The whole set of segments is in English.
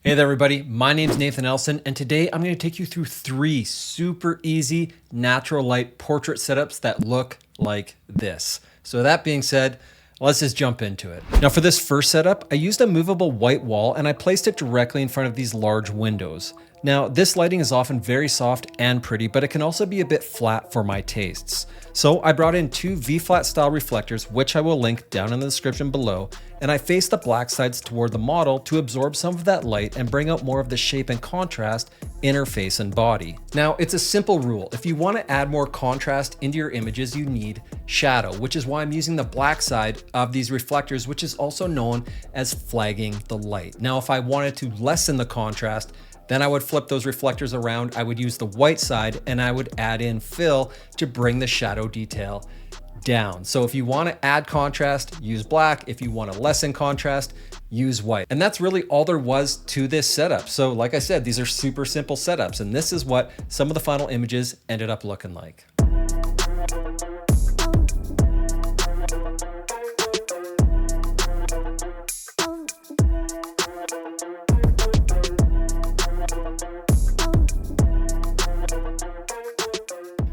Hey there everybody, my name's Nathan Elson, and today I'm going to take you through 3 super easy natural light portrait setups that look like this. So that being said, let's just jump into it. Now for this first setup, I used a movable white wall and I placed it directly in front of these large windows. Now this lighting is often very soft and pretty, but it can also be a bit flat for my tastes. So I brought in 2 V-flat style reflectors, which I will link down in the description below, and I faced the black sides toward the model to absorb some of that light and bring out more of the shape and contrast in her face and body. Now it's a simple rule. If you want to add more contrast into your images, you need shadow, which is why I'm using the black side of these reflectors, which is also known as flagging the light. Now, if I wanted to lessen the contrast, then I would flip those reflectors around. I would use the white side and I would add in fill to bring the shadow detail down. So if you want to add contrast, use black. If you want to lessen contrast, use white. And that's really all there was to this setup. So like I said, these are super simple setups, and this is what some of the final images ended up looking like.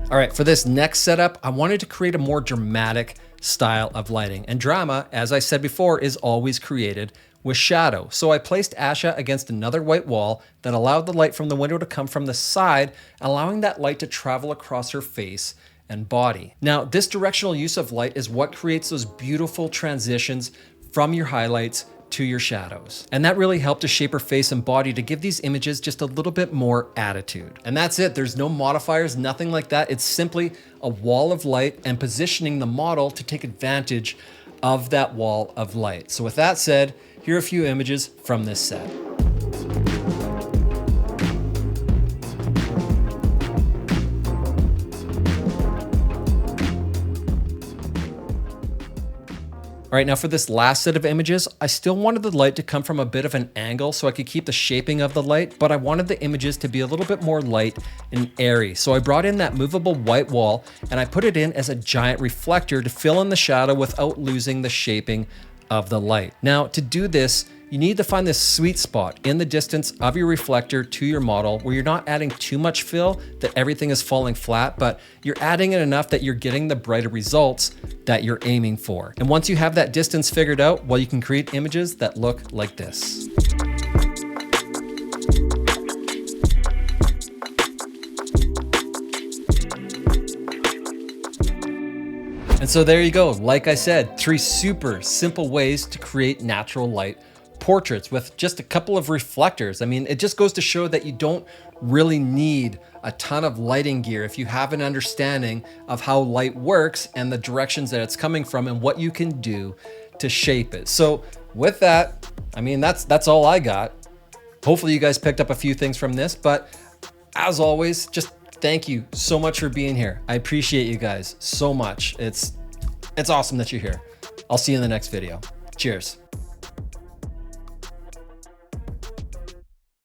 All right, for this next setup, I wanted to create a more dramatic style of lighting. And drama, as I said before, is always created with shadow. So I placed Asha against another white wall that allowed the light from the window to come from the side, allowing that light to travel across her face and body. Now, this directional use of light is what creates those beautiful transitions from your highlights to your shadows. And that really helped to shape her face and body to give these images just a little bit more attitude. And that's it. There's no modifiers, nothing like that. It's simply a wall of light and positioning the model to take advantage of that wall of light. So with that said, here are a few images from this set. All right, now for this last set of images, I still wanted the light to come from a bit of an angle so I could keep the shaping of the light, but I wanted the images to be a little bit more light and airy. So I brought in that movable white wall and I put it in as a giant reflector to fill in the shadow without losing the shaping of the light. Now to do this, you need to find this sweet spot in the distance of your reflector to your model where you're not adding too much fill that everything is falling flat, but you're adding it enough that you're getting the brighter results that you're aiming for. And once you have that distance figured out, well, you can create images that look like this. And so there you go. Like I said, 3 super simple ways to create natural light portraits with just a couple of reflectors. I mean, it just goes to show that you don't really need a ton of lighting gear if you have an understanding of how light works and the directions that it's coming from and what you can do to shape it. So with that, I mean, that's all I got. Hopefully you guys picked up a few things from this, but as always, just thank you so much for being here. I appreciate you guys so much. It's awesome that you're here. I'll see you in the next video. Cheers.